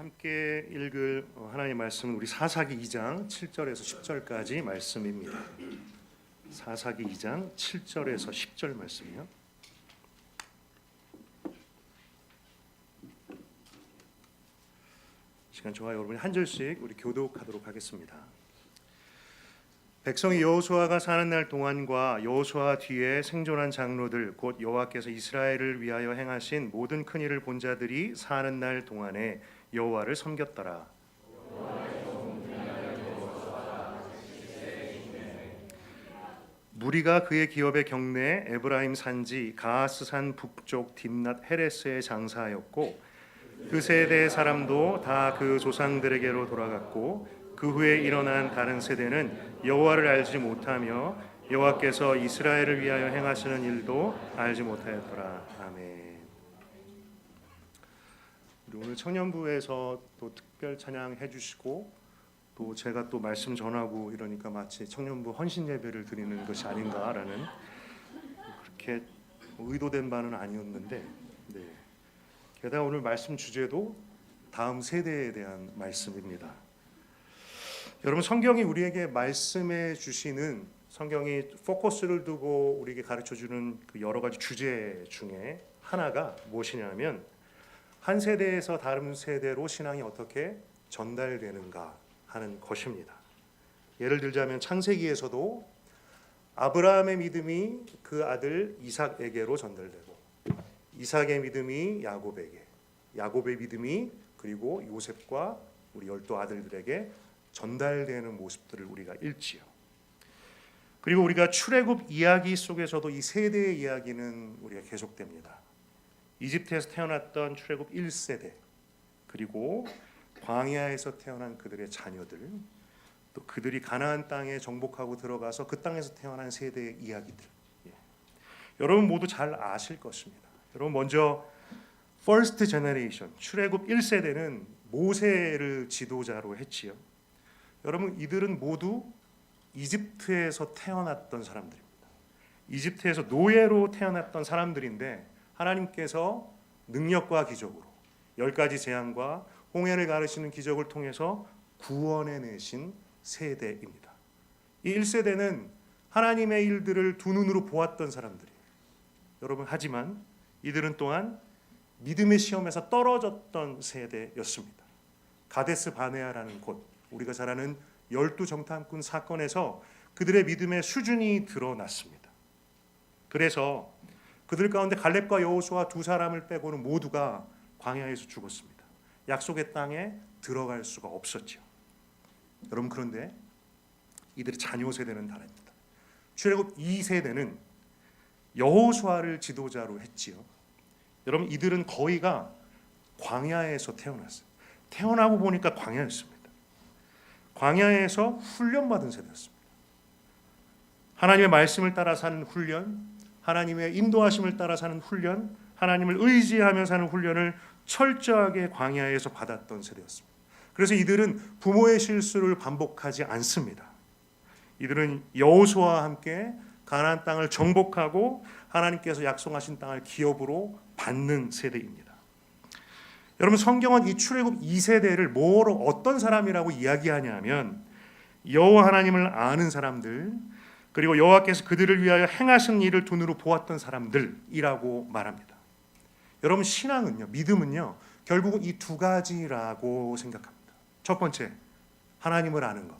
함께 읽을 하나님의 말씀은 우리 사사기 2장 7절에서 10절까지 말씀입니다. 사사기 2장 7절에서 10절 말씀이요. 시간 좋아요. 여러분이 한 절씩 우리 교독하도록 하겠습니다. 백성이 여호수아가 사는 날 동안과 여호수아 뒤에 생존한 장로들 곧 여호와께서 이스라엘을 위하여 행하신 모든 큰 일을 본 자들이 사는 날 동안에 여호와를 섬겼더라. 무리가 그의 기업의 경내에 에브라임 산지 가하스산 북쪽 딥낫 헤레스에 장사하였고 그 세대의 사람도 다 그 조상들에게로 돌아갔고 그 후에 일어난 다른 세대는 여호와를 알지 못하며 여호와께서 이스라엘을 위하여 행하시는 일도 알지 못하였더라. 아멘. 우리 오늘 청년부에서 또 특별 찬양 해주시고 또 제가 또 말씀 전하고 이러니까 마치 청년부 헌신 예배를 드리는 것이 아닌가라는 그렇게 의도된 바는 아니었는데, 네. 게다가 오늘 말씀 주제도 다음 세대에 대한 말씀입니다. 여러분, 성경이 우리에게 말씀해 주시는, 성경이 포커스를 두고 우리에게 가르쳐 주는 그 여러 가지 주제 중에 하나가 무엇이냐면 한 세대에서 다른 세대로 신앙이 어떻게 전달되는가 하는 것입니다. 예를 들자면 창세기에서도 아브라함의 믿음이 그 아들 이삭에게로 전달되고 이삭의 믿음이 야곱에게, 야곱의 믿음이 그리고 요셉과 우리 12 아들들에게 전달되는 모습들을 우리가 읽지요. 그리고 우리가 출애굽 이야기 속에서도 이 세대의 이야기는 우리가 계속됩니다. 이집트에서 태어났던 출애굽 1세대, 그리고 광야에서 태어난 그들의 자녀들, 또 그들이 가나안 땅에 정복하고 들어가서 그 땅에서 태어난 세대의 이야기들. 여러분 모두 잘 아실 것입니다. 여러분 먼저 First Generation, 출애굽 1세대는 모세를 지도자로 했지요. 여러분 이들은 모두 이집트에서 태어났던 사람들입니다. 이집트에서 노예로 태어났던 사람들인데 하나님께서 능력과 기적으로 10가지 재앙과 홍해를 가르시는 기적을 통해서 구원해내신 세대입니다. 이 1세대는 하나님의 일들을 두 눈으로 보았던 사람들이에요. 여러분 하지만 이들은 또한 믿음의 시험에서 떨어졌던 세대였습니다. 가데스 바네아라는 곳, 우리가 잘 아는 12 정탐꾼 사건에서 그들의 믿음의 수준이 드러났습니다. 그래서 그들 가운데 갈렙과 여호수아 두 사람을 빼고는 모두가 광야에서 죽었습니다. 약속의 땅에 들어갈 수가 없었죠. 여러분 그런데 이들의 자녀 세대는 다릅니다. 출애굽 2세대는 여호수아를 지도자로 했지요. 여러분 이들은 거의가 광야에서 태어났어요. 태어나고 보니까 광야였습니다. 광야에서 훈련받은 세대였습니다. 하나님의 말씀을 따라 사는 훈련, 하나님의 인도하심을 따라 사는 훈련, 하나님을 의지하며 사는 훈련을 철저하게 광야에서 받았던 세대였습니다. 그래서 이들은 부모의 실수를 반복하지 않습니다. 이들은 여호수아와 함께 가나안 땅을 정복하고 하나님께서 약속하신 땅을 기업으로 받는 세대입니다. 여러분 성경은 이 출애굽 2세대를 뭐로 어떤 사람이라고 이야기하냐면 여호와 하나님을 아는 사람들, 그리고 여호와께서 그들을 위하여 행하신 일을 눈으로 보았던 사람들이라고 말합니다. 여러분 신앙은요, 믿음은요 결국은 이 두 가지라고 생각합니다. 첫 번째 하나님을 아는 것,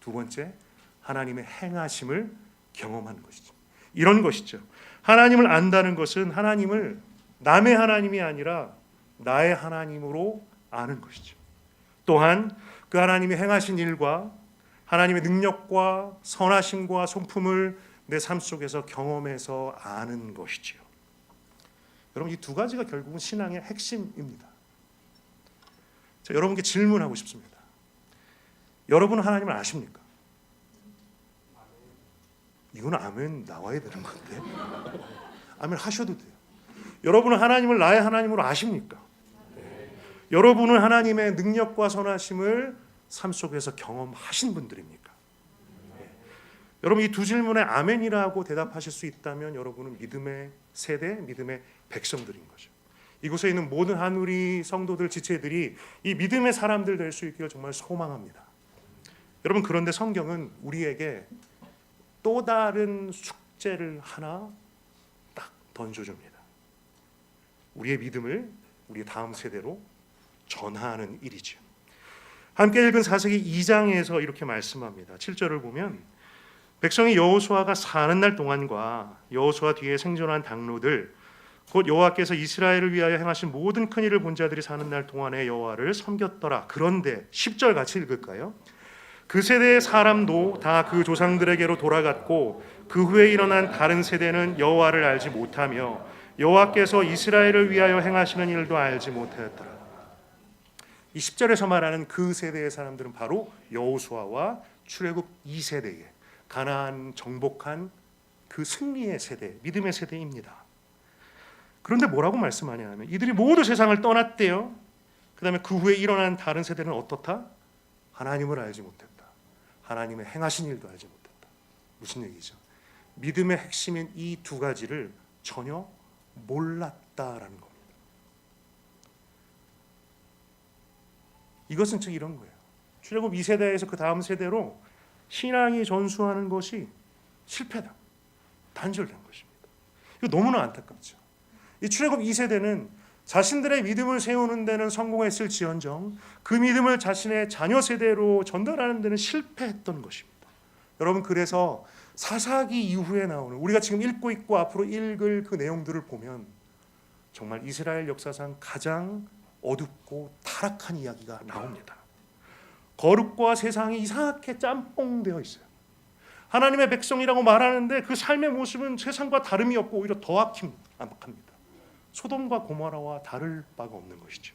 두 번째 하나님의 행하심을 경험하는 것이죠. 이런 것이죠. 하나님을 안다는 것은 하나님을 남의 하나님이 아니라 나의 하나님으로 아는 것이죠. 또한 그 하나님이 행하신 일과 하나님의 능력과 선하심과 성품을 내 삶 속에서 경험해서 아는 것이지요. 여러분 이 두 가지가 결국은 신앙의 핵심입니다. 자, 여러분께 질문하고 싶습니다. 여러분은 하나님을 아십니까? 이건 아멘 나와야 되는 건데. 아멘 하셔도 돼요. 여러분은 하나님을 나의 하나님으로 아십니까? 여러분은 하나님의 능력과 선하심을 삶 속에서 경험하신 분들입니까? 여러분 이 두 질문에 아멘이라고 대답하실 수 있다면 여러분은 믿음의 세대, 믿음의 백성들인 거죠. 이곳에 있는 모든 한우리 성도들, 지체들이 이 믿음의 사람들 될 수 있기를 정말 소망합니다. 여러분, 그런데 성경은 우리에게 또 다른 숙제를 하나 딱 던져줍니다. 우리의 믿음을 우리 다음 세대로 전하는 일이죠. 함께 읽은 사사기 2장에서 이렇게 말씀합니다. 7절을 보면 백성이 여호수아가 사는 날 동안과 여호수아 뒤에 생존한 당로들 곧 여호와께서 이스라엘을 위하여 행하신 모든 큰 일을 본 자들이 사는 날 동안에 여호와를 섬겼더라. 그런데 10절 같이 읽을까요? 그 세대의 사람도 다 그 조상들에게로 돌아갔고 그 후에 일어난 다른 세대는 여호와를 알지 못하며 여호와께서 이스라엘을 위하여 행하시는 일도 알지 못하였더라. 이 10절에서 말하는 그 세대의 사람들은 바로 여호수아와 출애굽 2세대의 가나안 정복한 그 승리의 세대, 믿음의 세대입니다. 그런데 뭐라고 말씀하냐면 이들이 모두 세상을 떠났대요. 그 다음에 그 후에 일어난 다른 세대는 어떻다? 하나님을 알지 못했다. 하나님의 행하신 일도 알지 못했다. 무슨 얘기죠? 믿음의 핵심인 이 두 가지를 전혀 몰랐다라는 겁니다. 이것은 즉 이런 거예요. 출애굽 2세대에서 그 다음 세대로 신앙이 전수하는 것이 실패다. 단절된 것입니다. 이거 너무나 안타깝죠. 이 출애굽 2세대는 자신들의 믿음을 세우는 데는 성공했을지언정 그 믿음을 자신의 자녀 세대로 전달하는 데는 실패했던 것입니다. 여러분, 그래서 사사기 이후에 나오는 우리가 지금 읽고 있고 앞으로 읽을 그 내용들을 보면 정말 이스라엘 역사상 가장 어둡고 타락한 이야기가 나옵니다. 거룩과 세상이 이상하게 짬뽕되어 있어요. 하나님의 백성이라고 말하는데 그 삶의 모습은 세상과 다름이 없고 오히려 더 악합니다. 소돔과 고모라와 다를 바가 없는 것이죠.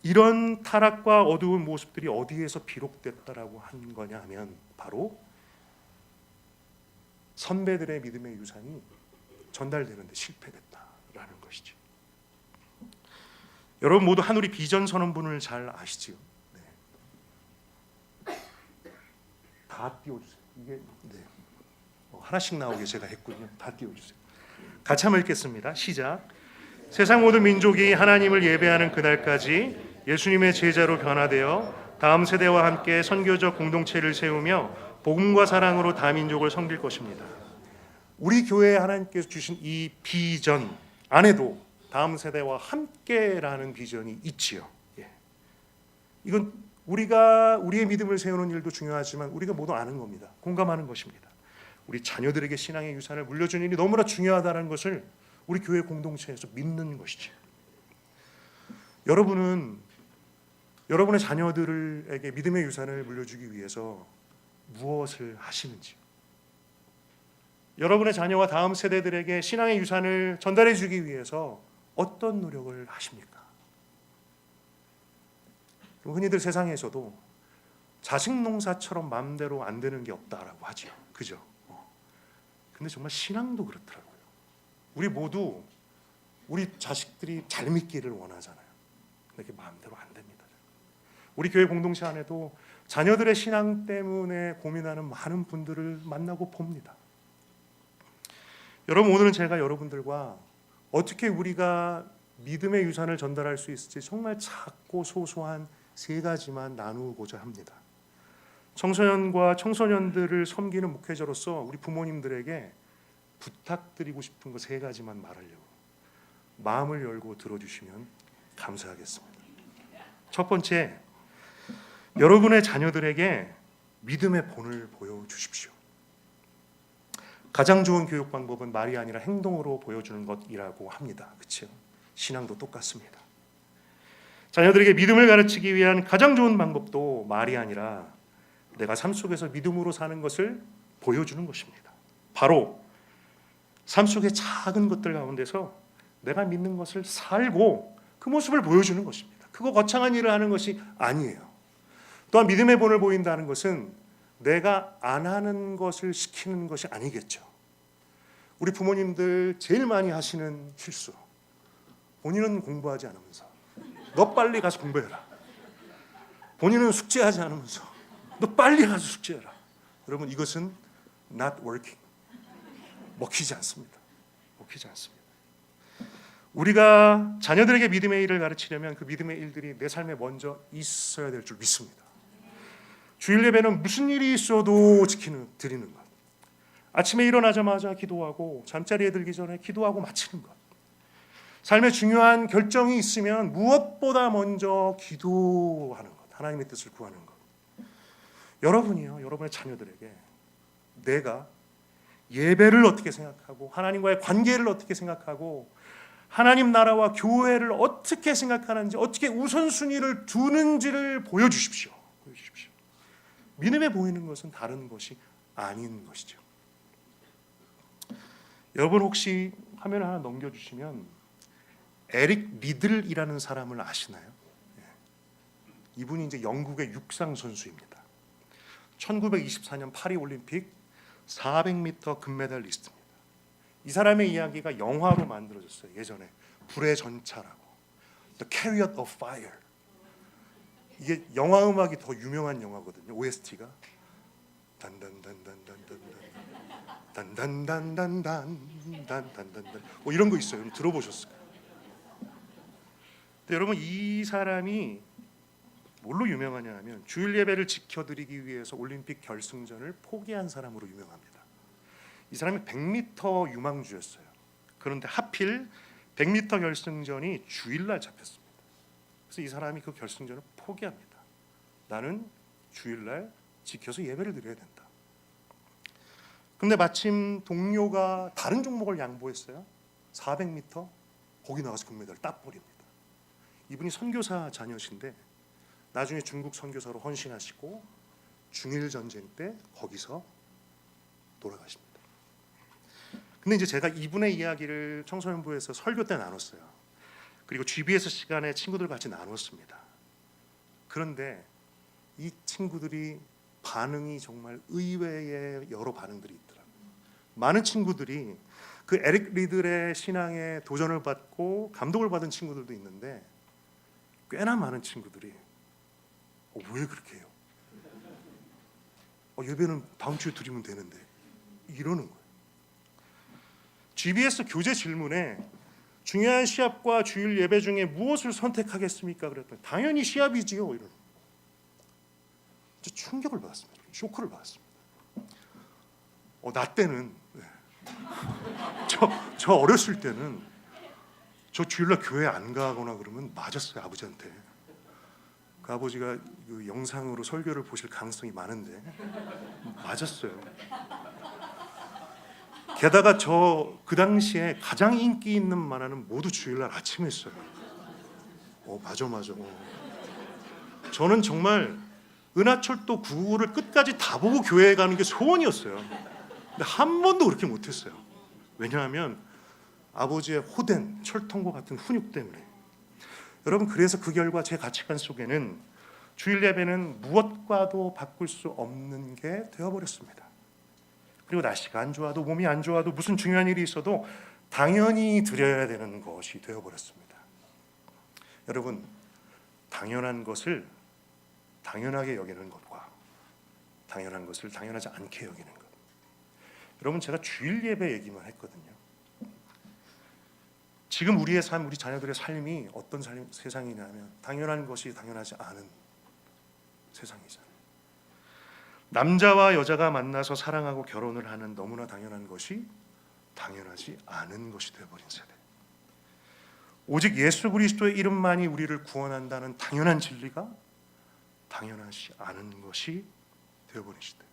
이런 타락과 어두운 모습들이 어디에서 비록됐다라고 한 거냐 하면 바로 선배들의 믿음의 유산이 전달되는데 실패됐다라는 것이죠. 여러분 모두 한우리 비전 선언문을 잘 아시지요? 네. 다 띄워주세요. 이게 하나씩 나오게 제가 했군요. 다 띄워주세요. 같이 한번 읽겠습니다. 시작. 세상 모든 민족이 하나님을 예배하는 그날까지 예수님의 제자로 변화되어 다음 세대와 함께 선교적 공동체를 세우며 복음과 사랑으로 다민족을 섬길 것입니다. 우리 교회에 하나님께서 주신 이 비전 안에도 다음 세대와 함께라는 비전이 있지요. 이건 우리의 믿음을 세우는 일도 중요하지만 우리가 모두 아는 겁니다. 공감하는 것입니다. 우리 자녀들에게 신앙의 유산을 물려주는 일이 너무나 중요하다는 것을 우리 교회 공동체에서 믿는 것이죠. 여러분은 여러분의 자녀들에게 믿음의 유산을 물려주기 위해서 무엇을 하시는지, 여러분의 자녀와 다음 세대들에게 신앙의 유산을 전달해 주기 위해서 어떤 노력을 하십니까? 흔히들 세상에서도 자식 농사처럼 마음대로 안 되는 게 없다라고 하죠. 그죠? 근데 정말 신앙도 그렇더라고요. 우리 모두 우리 자식들이 잘 믿기를 원하잖아요. 근데 그게 마음대로 안 됩니다. 우리 교회 공동체 안에도 자녀들의 신앙 때문에 고민하는 많은 분들을 만나고 봅니다. 여러분, 오늘은 제가 여러분들과 어떻게 우리가 믿음의 유산을 전달할 수 있을지 정말 작고 소소한 세 가지만 나누고자 합니다. 청소년과 청소년들을 섬기는 목회자로서 우리 부모님들에게 부탁드리고 싶은 거 세 가지만 말하려고 마음을 열고 들어주시면 감사하겠습니다. 첫 번째, 여러분의 자녀들에게 믿음의 본을 보여주십시오. 가장 좋은 교육 방법은 말이 아니라 행동으로 보여주는 것이라고 합니다. 그렇죠? 신앙도 똑같습니다. 자녀들에게 믿음을 가르치기 위한 가장 좋은 방법도 말이 아니라 내가 삶 속에서 믿음으로 사는 것을 보여주는 것입니다. 바로 삶 속의 작은 것들 가운데서 내가 믿는 것을 살고 그 모습을 보여주는 것입니다. 그거 거창한 일을 하는 것이 아니에요. 또한 믿음의 본을 보인다는 것은 내가 안 하는 것을 시키는 것이 아니겠죠. 우리 부모님들 제일 많이 하시는 실수, 본인은 공부하지 않으면서 너 빨리 가서 공부해라. 본인은 숙제하지 않으면서 너 빨리 가서 숙제해라. 여러분, 이것은 not working. 먹히지 않습니다. 먹히지 않습니다. 우리가 자녀들에게 믿음의 일을 가르치려면 그 믿음의 일들이 내 삶에 먼저 있어야 될 줄 믿습니다. 주일 예배는 무슨 일이 있어도 드리는 것. 아침에 일어나자마자 기도하고 잠자리에 들기 전에 기도하고 마치는 것. 삶에 중요한 결정이 있으면 무엇보다 먼저 기도하는 것. 하나님의 뜻을 구하는 것. 여러분이요, 여러분의 자녀들에게 내가 예배를 어떻게 생각하고 하나님과의 관계를 어떻게 생각하고 하나님 나라와 교회를 어떻게 생각하는지, 어떻게 우선순위를 두는지를 보여주십시오. 믿음에 보이는 것은 다른 것이 아닌 것이죠. 여러분 혹시 화면을 하나 넘겨주시면 에릭 리들이라는 사람을 아시나요? 이분이 이제 영국의 육상 선수입니다. 1924년 파리 올림픽 400m 금메달리스트입니다. 이 사람의 이야기가 영화로 만들어졌어요. 예전에 불의 전차라고, The Chariot of Fire. 이게 영화 음악이 더 유명한 영화거든요. OST가 단단단단단단단단단단단단단 뭐 이런 거 있어요. 여러분 들어보셨어요? 근데 여러분 이 사람이 뭘로 유명하냐 하면 주일 예배를 지켜드리기 위해서 올림픽 결승전을 포기한 사람으로 유명합니다. 이 사람이 100m 유망주였어요. 그런데 하필 100m 결승전이 주일날 잡혔습니다. 그래서 이 사람이 그 결승전을 포기합니다. 나는 주일날 지켜서 예배를 드려야 된다. 근데 마침 동료가 다른 종목을 양보했어요. 400m 거기 나가서 금메달을 따버립니다. 이분이 선교사 자녀신데 나중에 중국 선교사로 헌신하시고 중일 전쟁 때 거기서 돌아가십니다. 근데 이제 제가 이분의 이야기를 청소년부에서 설교 때 나눴어요. 그리고 GBS 시간에 친구들 같이 나눴습니다. 그런데 이 친구들이 반응이 정말 의외의 여러 반응들이 있더라고요. 많은 친구들이 그 에릭 리들의 신앙에 도전을 받고 감동을 받은 친구들도 있는데 꽤나 많은 친구들이 왜 그렇게 해요? 예배는 다음 주에 드리면 되는데 이러는 거예요. GBS 교재 질문에 중요한 시합과 주일 예배 중에 무엇을 선택하겠습니까? 그랬더니 당연히 시합이지요. 이런 충격을 받았습니다. 쇼크를 받았습니다. 나 때는 저 어렸을 때는 저 주일날 교회 안 가거나 그러면 맞았어요. 아버지한테. 그 아버지가 그 영상으로 설교를 보실 가능성이 많은데 맞았어요. 게다가 저 그 당시에 가장 인기 있는 만화는 모두 주일날 아침에 했어요. 맞아. 저는 정말 은하철도 9구를 끝까지 다 보고 교회에 가는 게 소원이었어요. 근데 한 번도 그렇게 못했어요. 왜냐하면 아버지의 호된 철통과 같은 훈육 때문에. 여러분 그래서 그 결과 제 가치관 속에는 주일 예배는 무엇과도 바꿀 수 없는 게 되어버렸습니다. 그리고 날씨가 안 좋아도 몸이 안 좋아도 무슨 중요한 일이 있어도 당연히 드려야 되는 것이 되어버렸습니다. 여러분 당연한 것을 당연하게 여기는 것과 당연한 것을 당연하지 않게 여기는 것. 여러분 제가 주일 예배 얘기만 했거든요. 지금 우리의 삶, 우리 자녀들의 삶이 어떤 세상이냐면 당연한 것이 당연하지 않은 세상이잖아요. 남자와 여자가 만나서 사랑하고 결혼을 하는 너무나 당연한 것이 당연하지 않은 것이 되어버린 세대. 오직 예수 그리스도의 이름만이 우리를 구원한다는 당연한 진리가 당연하지 않은 것이 되어버린 시대.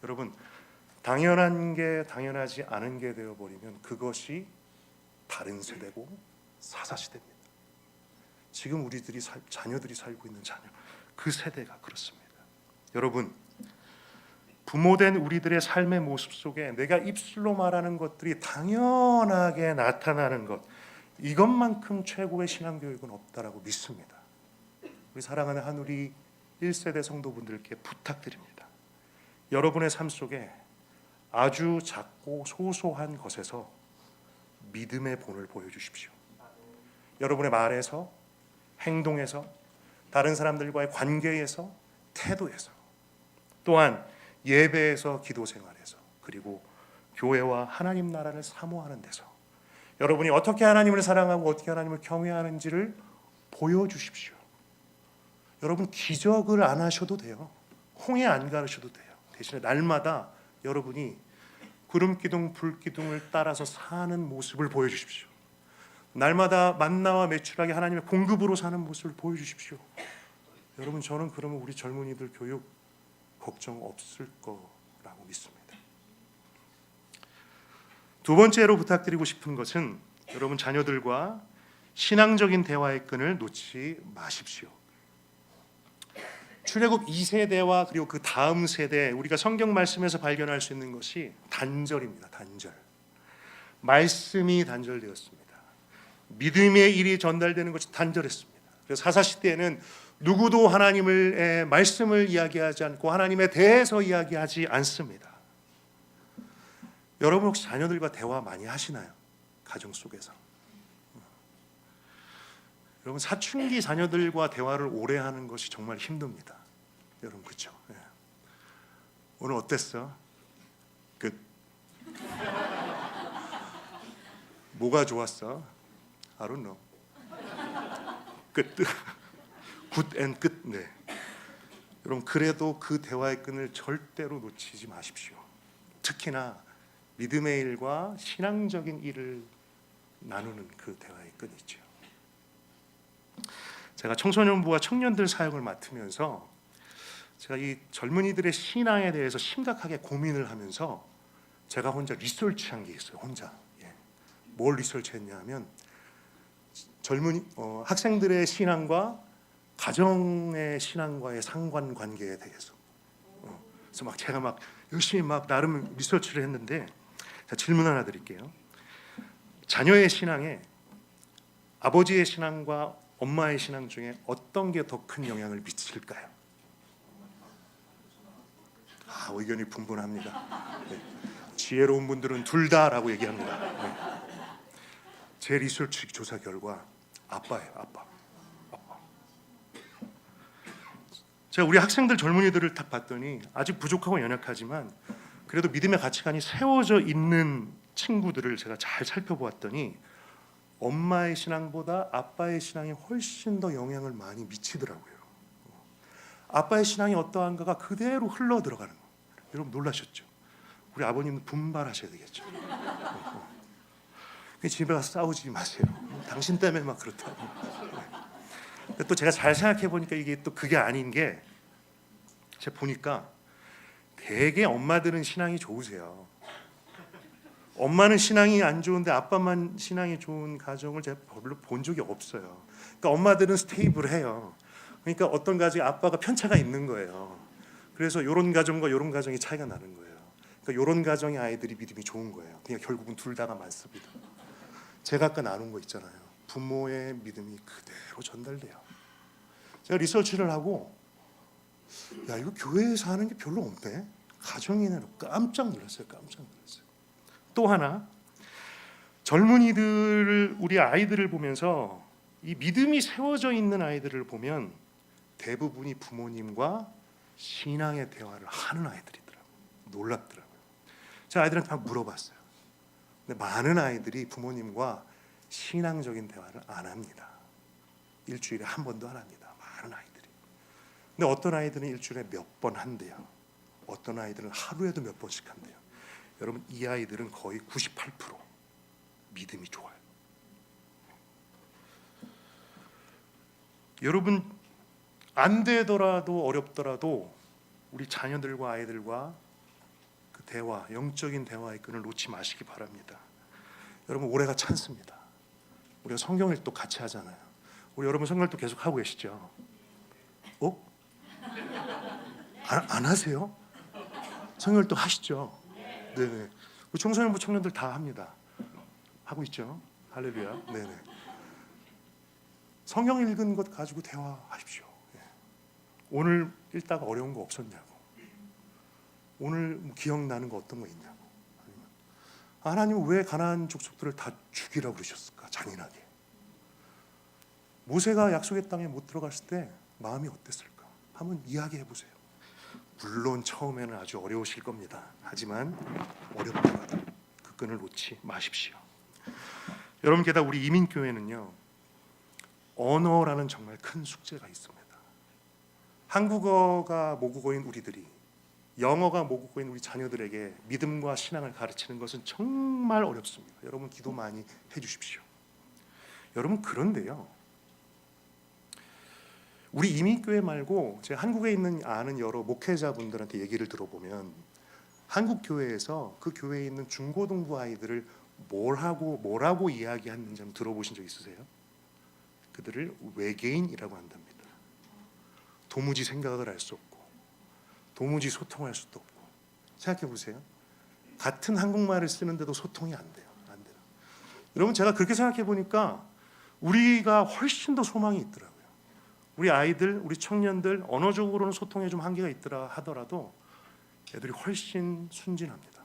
여러분 당연한 게 당연하지 않은 게 되어버리면 그것이 다른 세대고 사사시대입니다. 지금 우리들이 자녀들이 살고 있는 자녀 그 세대가 그렇습니다. 여러분 부모된 우리들의 삶의 모습 속에 내가 입술로 말하는 것들이 당연하게 나타나는 것 이것만큼 최고의 신앙교육은 없다라고 믿습니다. 우리 사랑하는 한우리 1세대 성도분들께 부탁드립니다. 여러분의 삶 속에 아주 작고 소소한 것에서 믿음의 본을 보여주십시오. 여러분의 말에서, 행동에서, 다른 사람들과의 관계에서, 태도에서, 또한 예배에서, 기도 생활에서, 그리고 교회와 하나님 나라를 사모하는 데서 여러분이 어떻게 하나님을 사랑하고 어떻게 하나님을 경외하는지를 보여주십시오. 여러분 기적을 안 하셔도 돼요. 홍해 안 가르셔도 돼요. 대신에 날마다 여러분이 구름 기둥 불 기둥을 따라서 사는 모습을 보여주십시오. 날마다 만나와 매출하게 하나님의 공급으로 사는 모습을 보여주십시오. 여러분 저는 그러면 우리 젊은이들 교육 걱정 없을 거라고 믿습니다. 두 번째로 부탁드리고 싶은 것은 여러분 자녀들과 신앙적인 대화의 끈을 놓지 마십시오. 출애굽 2세대와 그리고 그 다음 세대, 우리가 성경 말씀에서 발견할 수 있는 것이 단절입니다. 단절. 말씀이 단절되었습니다. 믿음의 일이 전달되는 것이 단절했습니다. 그래서 사사시대에는 누구도 하나님의 말씀을 이야기하지 않고 하나님에 대해서 이야기하지 않습니다. 여러분 혹시 자녀들과 대화 많이 하시나요? 가정 속에서. 여러분 사춘기 자녀들과 대화를 오래 하는 것이 정말 힘듭니다. 여러분 그렇죠? 네. 오늘 어땠어? 끝. 뭐가 좋았어? I don't know. 끝. 굿 앤 끝. 네. 여러분 그래도 그 대화의 끈을 절대로 놓치지 마십시오. 특히나 믿음의 일과 신앙적인 일을 나누는 그 대화의 끈이 있죠. 제가 청소년부와 청년들 사역을 맡으면서 제가 이 젊은이들의 신앙에 대해서 심각하게 고민을 하면서 제가 혼자 리서치한 게 있어요. 혼자. 뭘 리서치했냐면 학생들의 신앙과 가정의 신앙과의 상관관계에 대해서. 그래서 제가 열심히 나름 리서치를 했는데 질문 하나 드릴게요. 자녀의 신앙에 아버지의 신앙과 엄마의 신앙 중에 어떤 게 더 큰 영향을 미칠까요? 의견이 분분합니다. 네. 지혜로운 분들은 둘 다라고 얘기합니다. 네. 제 리서치 조사 결과 아빠예요. 아빠. 제가 우리 학생들 젊은이들을 딱 봤더니 아직 부족하고 연약하지만 그래도 믿음의 가치관이 세워져 있는 친구들을 제가 잘 살펴보았더니 엄마의 신앙보다 아빠의 신앙이 훨씬 더 영향을 많이 미치더라고요. 아빠의 신앙이 어떠한가가 그대로 흘러 들어가는 거예요. 여러분 놀라셨죠? 우리 아버님은 분발하셔야 되겠죠. 집에 가서 싸우지 마세요. 당신 때문에 그렇다고. 또 제가 잘 생각해 보니까 이게 또 그게 아닌 게 제가 보니까 되게 엄마들은 신앙이 좋으세요. 엄마는 신앙이 안 좋은데 아빠만 신앙이 좋은 가정을 제가 별로 본 적이 없어요. 그러니까 엄마들은 스테이블해요. 그러니까 어떤 가정에 아빠가 편차가 있는 거예요. 그래서 이런 가정과 이런 가정이 차이가 나는 거예요. 그러니까 이런 가정의 아이들이 믿음이 좋은 거예요. 그냥 결국은 둘 다가 많습니다. 제가 아까 나눈 거 있잖아요. 부모의 믿음이 그대로 전달돼요. 제가 리서치를 하고 이거 교회에서 하는 게 별로 없네. 가정이네. 깜짝 놀랐어요. 또 하나, 젊은이들, 우리 아이들을 보면서 이 믿음이 세워져 있는 아이들을 보면 대부분이 부모님과 신앙의 대화를 하는 아이들이더라고요. 놀랍더라고요. 제가 아이들한테 막 물어봤어요. 근데 많은 아이들이 부모님과 신앙적인 대화를 안 합니다. 일주일에 한 번도 안 합니다. 많은 아이들이. 근데 어떤 아이들은 일주일에 몇 번 한대요. 어떤 아이들은 하루에도 몇 번씩 한대요. 여러분 이 아이들은 거의 98% 믿음이 좋아요. 여러분 안 되더라도 어렵더라도 우리 자녀들과 아이들과 그 대화, 영적인 대화의 끈을 놓지 마시기 바랍니다. 여러분 올해가 찬스입니다. 우리가 성경 읽도 같이 하잖아요. 우리 여러분 성경 읽도 계속 하고 계시죠? 안 하세요? 성경 읽도 하시죠? 네네. 우리 청소년부 청년들 다 합니다. 하고 있죠? 할렐루야. 네네. 성경 읽은 것 가지고 대화하십시오. 오늘 읽다가 어려운 거 없었냐고. 오늘 기억나는 거 어떤 거 있냐고. 하나님은 왜 가나안 족속들을 다 죽이라고 그러셨을까? 잔인하게. 모세가 약속의 땅에 못 들어갔을 때 마음이 어땠을까? 한번 이야기해 보세요. 물론 처음에는 아주 어려우실 겁니다. 하지만 어렵더라도 그 끈을 놓지 마십시오. 여러분, 게다가 우리 이민교회는요, 언어라는 정말 큰 숙제가 있습니다. 한국어가 모국어인 우리들이, 영어가 모국어인 우리 자녀들에게 믿음과 신앙을 가르치는 것은 정말 어렵습니다. 여러분, 기도 많이 해주십시오. 여러분, 그런데요, 우리 이민교회 말고 제가 한국에 있는 아는 여러 목회자분들한테 얘기를 들어보면 한국 교회에서 그 교회에 있는 중고등부 아이들을 뭐라고 이야기하는지 한번 들어보신 적 있으세요? 그들을 외계인이라고 한답니다. 도무지 생각을 할 수 없고 도무지 소통할 수도 없고. 생각해 보세요. 같은 한국말을 쓰는데도 소통이 안 돼요. 여러분, 제가 그렇게 생각해 보니까 우리가 훨씬 더 소망이 있더라고요. 우리 아이들, 우리 청년들 언어적으로는 소통에 좀 한계가 있더라 하더라도 애들이 훨씬 순진합니다.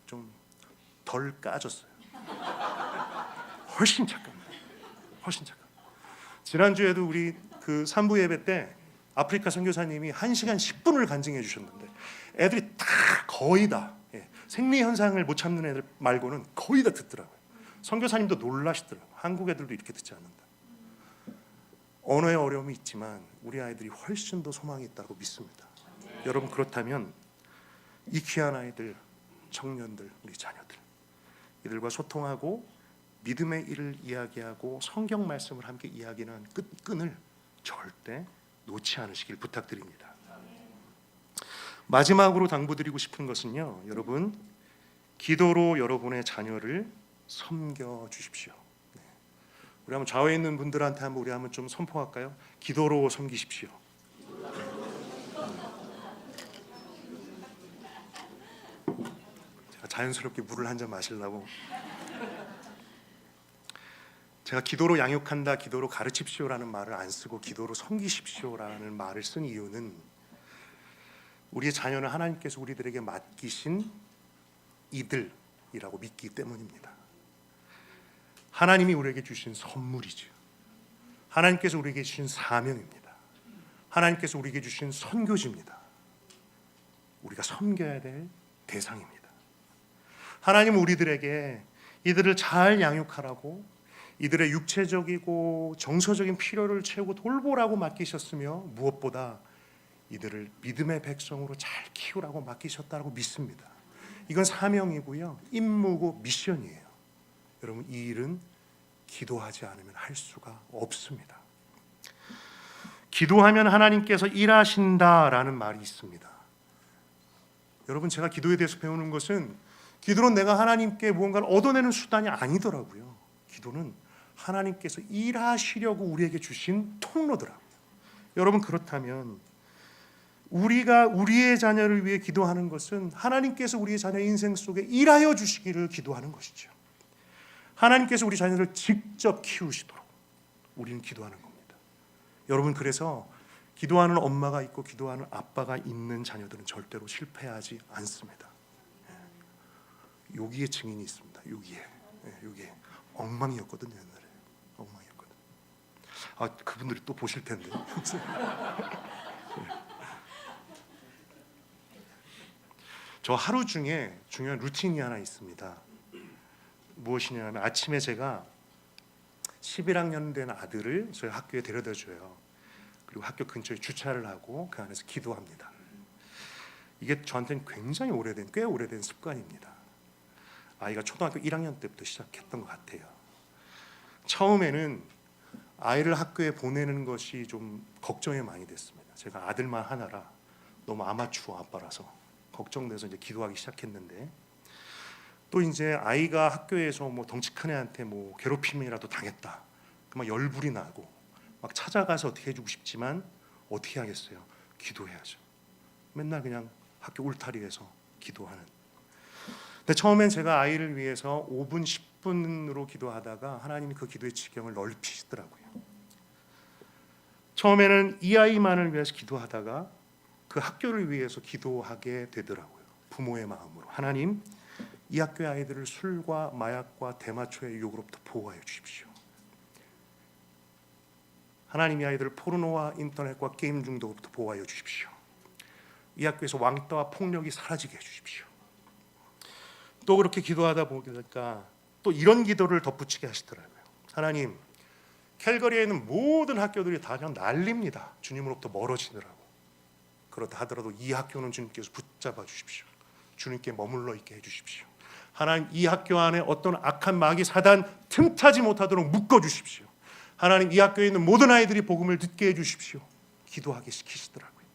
좀 덜 까졌어요. 훨씬 착합니다. 훨씬 착합니다. 지난주에도 우리 그 산부 예배 때 아프리카 선교사님이 1시간 10분을 간증해 주셨는데 애들이 다 거의 다 생리 현상을 못 참는 애들 말고는 거의 다 듣더라고요. 선교사님도 놀라시더라고요. 한국 애들도 이렇게 듣지 않는다. 언어의 어려움이 있지만 우리 아이들이 훨씬 더 소망이 있다고 믿습니다. 여러분, 그렇다면 이 귀한 아이들, 청년들, 우리 자녀들, 이들과 소통하고 믿음의 일을 이야기하고 성경 말씀을 함께 이야기하는 끈을 절대 놓지 않으시길 부탁드립니다. 마지막으로 당부드리고 싶은 것은요, 여러분, 기도로 여러분의 자녀를 섬겨 주십시오. 우리 한번 좌우에 있는 분들한테 우리 한번 좀 선포할까요? 기도로 섬기십시오. 제가 자연스럽게 물을 한 잔 마시려고. 제가 기도로 양육한다, 기도로 가르칩시오라는 말을 안 쓰고 기도로 섬기십시오라는 말을 쓴 이유는 우리의 자녀는 하나님께서 우리들에게 맡기신 이들이라고 믿기 때문입니다. 하나님이 우리에게 주신 선물이죠. 하나님께서 우리에게 주신 사명입니다. 하나님께서 우리에게 주신 선교지입니다. 우리가 섬겨야 될 대상입니다. 하나님은 우리들에게 이들을 잘 양육하라고, 이들의 육체적이고 정서적인 필요를 채우고 돌보라고 맡기셨으며, 무엇보다 이들을 믿음의 백성으로 잘 키우라고 맡기셨다고 믿습니다. 이건 사명이고요, 임무고 미션이에요. 여러분, 이 일은 기도하지 않으면 할 수가 없습니다. 기도하면 하나님께서 일하신다라는 말이 있습니다. 여러분, 제가 기도에 대해서 배우는 것은 기도로 내가 하나님께 무언가를 얻어내는 수단이 아니더라고요. 기도는 하나님께서 일하시려고 우리에게 주신 통로더라고요. 여러분, 그렇다면 우리가 우리의 자녀를 위해 기도하는 것은 하나님께서 우리의 자녀 인생 속에 일하여 주시기를 기도하는 것이죠. 하나님께서 우리 자녀를 직접 키우시도록 우리는 기도하는 겁니다. 여러분, 그래서 기도하는 엄마가 있고 기도하는 아빠가 있는 자녀들은 절대로 실패하지 않습니다. 여기에 증인이 있습니다. 여기에 엉망이었거든요. 옛날에 엉망이었거든요. 그분들이 또 보실 텐데. 저 하루 중에 중요한 루틴이 하나 있습니다. 무엇이냐면, 아침에 제가 11학년 된 아들을 저희 학교에 데려다 줘요. 그리고 학교 근처에 주차를 하고 그 안에서 기도합니다. 이게 저한테는 굉장히 꽤 오래된 습관입니다. 아이가 초등학교 1학년 때부터 시작했던 것 같아요. 처음에는 아이를 학교에 보내는 것이 좀 걱정이 많이 됐습니다. 제가 아들만 하나라 너무 아마추어 아빠라서 걱정돼서 이제 기도하기 시작했는데, 또 이제 아이가 학교에서 뭐 덩치 큰 애한테 뭐 괴롭힘이라도 당했다, 막 열불이 나고 막 찾아가서 어떻게 해주고 싶지만 어떻게 하겠어요? 기도해야죠. 맨날 그냥 학교 울타리에서 기도하는. 근데 처음엔 제가 아이를 위해서 5분 10분으로 기도하다가 하나님이 그 기도의 지경을 넓히시더라고요. 처음에는 이 아이만을 위해서 기도하다가 그 학교를 위해서 기도하게 되더라고요. 부모의 마음으로, 하나님, 이 학교의 아이들을 술과 마약과 대마초의 유혹으로부터 보호하여 주십시오. 하나님, 이 아이들을 포르노와 인터넷과 게임 중독으로부터 보호하여 주십시오. 이 학교에서 왕따와 폭력이 사라지게 해주십시오. 또 그렇게 기도하다 보니까 또 이런 기도를 덧붙이게 하시더라고요. 하나님, 캘거리에 있는 모든 학교들이 다 그냥 난립니다. 주님으로부터 멀어지느라고. 그렇다 하더라도 이 학교는 주님께서 붙잡아 주십시오. 주님께 머물러 있게 해주십시오. 하나님, 이 학교 안에 어떤 악한 마귀 사단 틈타지 못하도록 묶어 주십시오. 하나님, 이 학교에 있는 모든 아이들이 복음을 듣게 해주십시오. 기도하게 시키시더라고요.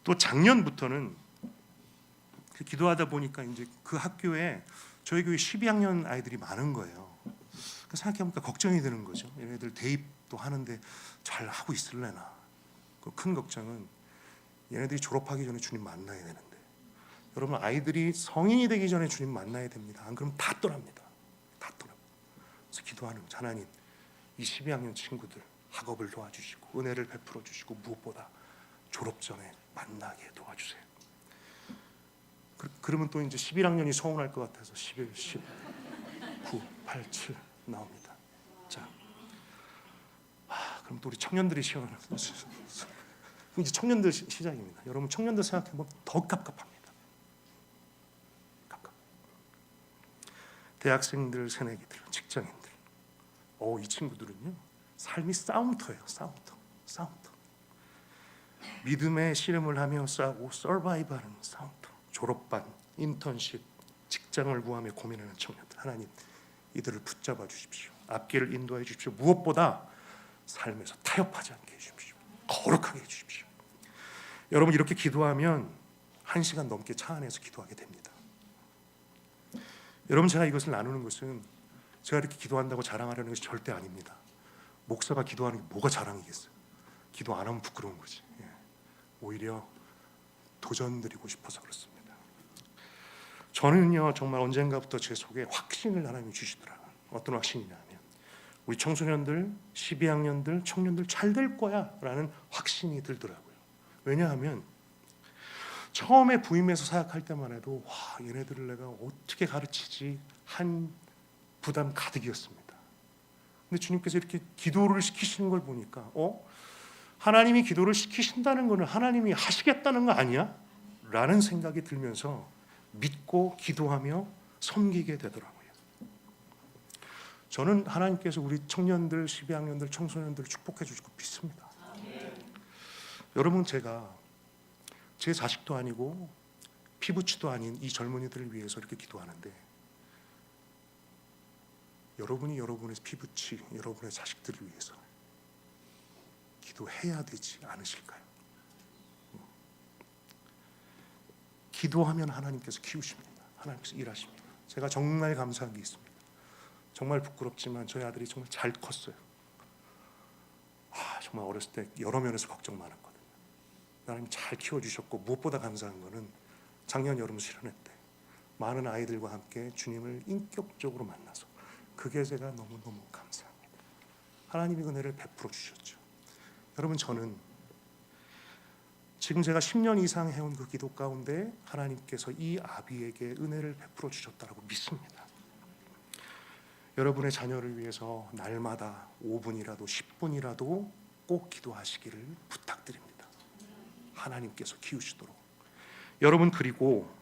또 작년부터는 기도하다 보니까 이제 그 학교에 저희 교회 12학년 아이들이 많은 거예요. 생각해보니까 걱정이 되는 거죠. 얘네들 대입도 하는데 잘 하고 있을래나. 그 큰 걱정은 얘네들이 졸업하기 전에 주님 만나야 되는데, 여러분, 아이들이 성인이 되기 전에 주님 만나야 됩니다. 안 그러면 다 떠납니다. 다 떠나고. 그래서 기도하는 거죠. 하나님, 이 12학년 친구들 학업을 도와주시고 은혜를 베풀어 주시고 무엇보다 졸업 전에 만나게 도와주세요. 그러면 또 이제 11학년이 서운할 것 같아서 11, 10, 9, 8, 7 나옵니다. 자, 그럼 또 우리 청년들이 시원하는 이제 청년들 시작입니다. 여러분, 청년들 생각해보면 더 갑갑합니다. 대학생들, 새내기들, 직장인들. 이 친구들은요, 삶이 싸움터예요. 싸움터. 믿음의 씨름을 하며 싸우고 서바이벌하는 싸움터. 졸업반, 인턴십, 직장을 구하며 고민하는 청년들. 하나님, 이들을 붙잡아 주십시오. 앞길을 인도해 주십시오. 무엇보다 삶에서 타협하지 않게 해주십시오. 거룩하게 해주십시오. 여러분, 이렇게 기도하면 1시간 넘게 차 안에서 기도하게 됩니다. 여러분, 제가 이것을 나누는 것은 제가 이렇게 기도한다고 자랑하려는 것이 절대 아닙니다. 목사가 기도하는 게 뭐가 자랑이겠어요? 기도 안 하면 부끄러운 거지. 오히려 도전드리고 싶어서 그렇습니다. 저는요, 정말 언젠가부터 제 속에 확신을 하나님이 주시더라고요. 어떤 확신이냐면, 우리 청소년들, 12학년들, 청년들 잘 될 거야 라는 확신이 들더라고요. 왜냐하면 처음에 부임해서 사역할 때만 해도 얘네들을 내가 어떻게 가르치지 한 부담 가득이었습니다. 근데 주님께서 이렇게 기도를 시키시는 걸 보니까 하나님이 기도를 시키신다는 것은 하나님이 하시겠다는 거 아니야? 라는 생각이 들면서 믿고 기도하며 섬기게 되더라고요. 저는 하나님께서 우리 청년들, 12학년들, 청소년들을 축복해 주시고 믿습니다. 여러분, 제가 제 자식도 아니고 피부치도 아닌 이 젊은이들을 위해서 이렇게 기도하는데, 여러분이 여러분의 피부치, 여러분의 자식들을 위해서 기도해야 되지 않으실까요? 기도하면 하나님께서 키우십니다. 하나님께서 일하십니다. 제가 정말 감사한 게 있습니다. 정말 부끄럽지만 저희 아들이 정말 잘 컸어요. 정말 어렸을 때 여러 면에서 걱정 많았거든요. 하나님 잘 키워주셨고, 무엇보다 감사한 거는 작년 여름 수련회 때 많은 아이들과 함께 주님을 인격적으로 만나서, 그게 제가 너무너무 감사합니다. 하나님이 은혜를 베풀어 주셨죠. 여러분, 저는 지금 제가 10년 이상 해온 그 기도 가운데 하나님께서 이 아비에게 은혜를 베풀어 주셨다고 믿습니다. 여러분의 자녀를 위해서 날마다 5분이라도 10분이라도 꼭 기도하시기를 부탁드립니다. 하나님께서 키우시도록. 여러분, 그리고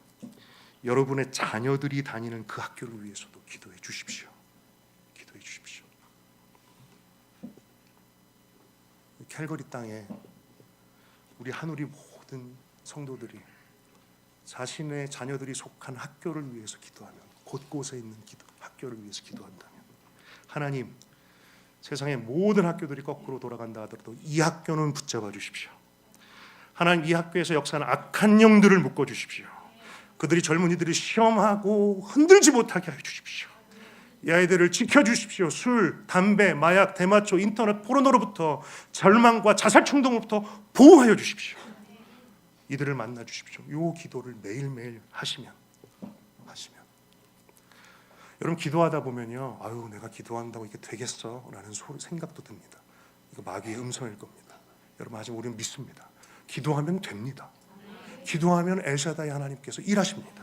여러분의 자녀들이 다니는 그 학교를 위해서도 기도해 주십시오. 기도해 주십시오. 캘거리 땅에 우리 한우리 모든 성도들이 자신의 자녀들이 속한 학교를 위해서 기도하면, 곳곳에 있는 학교를 위해서 기도한다면, 하나님, 세상의 모든 학교들이 거꾸로 돌아간다 하더라도 이 학교는 붙잡아 주십시오. 하나님, 이 학교에서 역사하는 악한 영들을 묶어 주십시오. 그들이, 젊은이들이 시험하고 흔들지 못하게 해 주십시오. 이 아이들을 지켜주십시오. 술, 담배, 마약, 대마초, 인터넷, 포르노로부터, 절망과 자살 충동으로부터 보호하여 주십시오. 이들을 만나 주십시오. 이 기도를 매일매일 하시면 여러분, 기도하다 보면요, 내가 기도한다고 이게 되겠어? 라는 생각도 듭니다. 이거 마귀의 음성일 겁니다. 여러분, 하지만 우리는 믿습니다. 기도하면 됩니다. 기도하면 엘샤다이 하나님께서 일하십니다.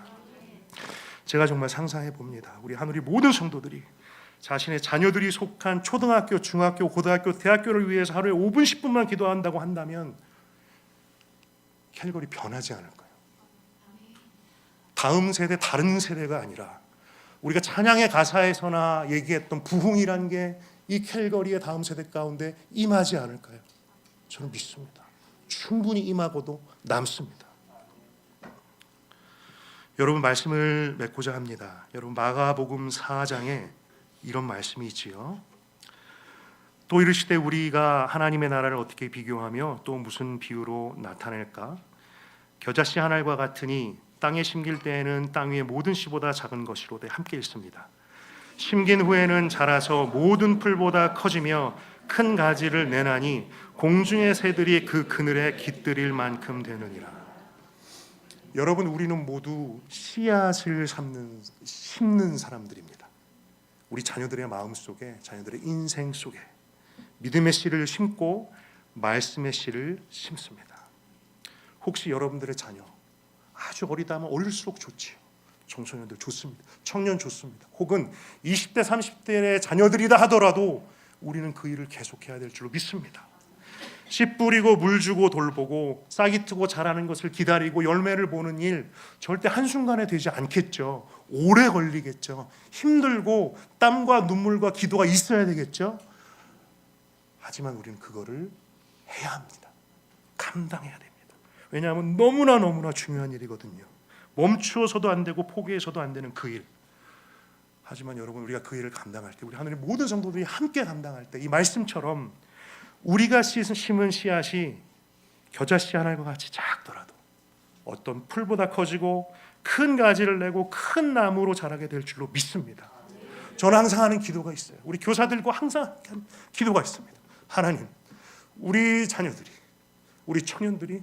제가 정말 상상해 봅니다. 우리 하늘이 모든 성도들이 자신의 자녀들이 속한 초등학교, 중학교, 고등학교, 대학교를 위해서 하루에 5분, 10분만 기도한다고 한다면 캘거리 변하지 않을까요? 다음 세대, 다른 세대가 아니라 우리가 찬양의 가사에서나 얘기했던 부흥이란 게 이 캘거리의 다음 세대 가운데 임하지 않을까요? 저는 믿습니다. 충분히 임하고도 남습니다. 여러분, 말씀을 맺고자 합니다. 여러분, 마가복음 4장에 이런 말씀이 있지요. 또 이르시되 우리가 하나님의 나라를 어떻게 비교하며 또 무슨 비유로 나타낼까? 겨자씨 한 알과 같으니 땅에 심길 때에는 땅 위의 모든 씨보다 작은 것이로되 함께 있습니다. 심긴 후에는 자라서 모든 풀보다 커지며 큰 가지를 내나니 공중의 새들이 그 그늘에 깃들일 만큼 되느니라. 여러분, 우리는 모두 씨앗을 심는 사람들입니다. 우리 자녀들의 마음 속에, 자녀들의 인생 속에 믿음의 씨를 심고 말씀의 씨를 심습니다. 혹시 여러분들의 자녀 아주 어리다면 어릴수록 좋지요. 청소년들 좋습니다. 청년 좋습니다. 혹은 20대 30대의 자녀들이다 하더라도 우리는 그 일을 계속해야 될 줄로 믿습니다. 씨 뿌리고 물 주고 돌보고 싹이 트고 자라는 것을 기다리고 열매를 보는 일 절대 한순간에 되지 않겠죠. 오래 걸리겠죠. 힘들고 땀과 눈물과 기도가 있어야 되겠죠. 하지만 우리는 그거를 해야 합니다. 감당해야 됩니다. 왜냐하면 너무나 중요한 일이거든요. 멈추어서도 안 되고 포기해서도 안 되는 그 일. 하지만 여러분, 우리가 그 일을 감당할 때, 우리 하늘의 모든 성도들이 함께 감당할 때, 이 말씀처럼 우리가 심은 씨앗이 겨자씨 하나과 같이 작더라도 어떤 풀보다 커지고 큰 가지를 내고 큰 나무로 자라게 될 줄로 믿습니다. 저는 항상 하는 기도가 있어요. 우리 교사들과 항상 하는 기도가 있습니다. 하나님, 우리 자녀들이, 우리 청년들이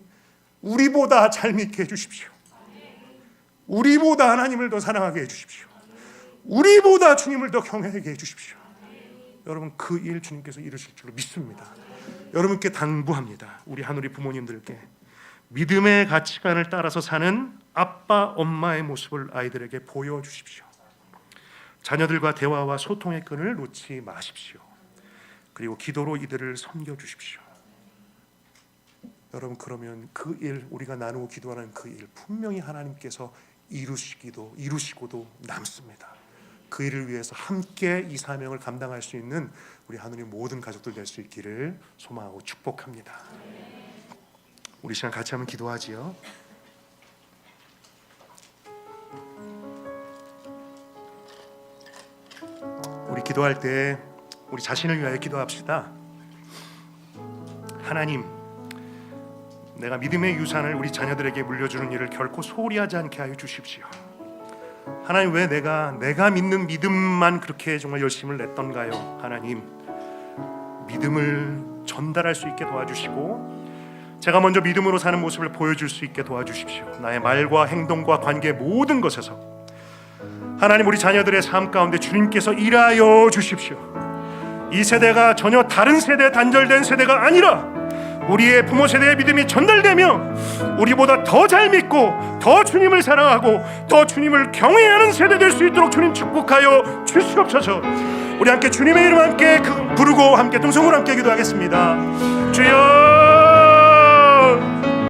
우리보다 잘 믿게 해주십시오. 우리보다 하나님을 더 사랑하게 해주십시오. 우리보다 주님을 더 경외하게 해주십시오. 여러분, 그 일 주님께서 이루실 줄로 믿습니다. 여러분께 당부합니다. 우리 하늘의 부모님들께 믿음의 가치관을 따라서 사는 아빠, 엄마의 모습을 아이들에게 보여주십시오. 자녀들과 대화와 소통의 끈을 놓지 마십시오. 그리고 기도로 이들을 섬겨주십시오. 여러분, 그러면 그 일, 우리가 나누고 기도하는 그 일 분명히 하나님께서 이루시고도 남습니다. 그 일을 위해서 함께 이 사명을 감당할 수 있는 우리 하느님 모든 가족들 될 수 있기를 소망하고 축복합니다. 우리 시간 같이 한번 기도하지요. 우리 기도할 때 우리 자신을 위하여 기도합시다. 하나님, 내가 믿음의 유산을 우리 자녀들에게 물려주는 일을 결코 소홀히 하지 않게 하여 주십시오. 하나님, 왜 내가 믿는 믿음만 그렇게 정말 열심을 냈던가요? 하나님, 믿음을 전달할 수 있게 도와주시고 제가 먼저 믿음으로 사는 모습을 보여줄 수 있게 도와주십시오. 나의 말과 행동과 관계 모든 것에서 하나님, 우리 자녀들의 삶 가운데 주님께서 일하여 주십시오. 이 세대가 전혀 다른 세대, 단절된 세대가 아니라 우리의 부모 세대의 믿음이 전달되며 우리보다 더 잘 믿고 더 주님을 사랑하고 더 주님을 경외하는 세대 될 수 있도록 주님 축복하여 주시옵소서. 우리 함께 주님의 이름 함께 부르고 함께 동성으로 함께 기도하겠습니다. 주여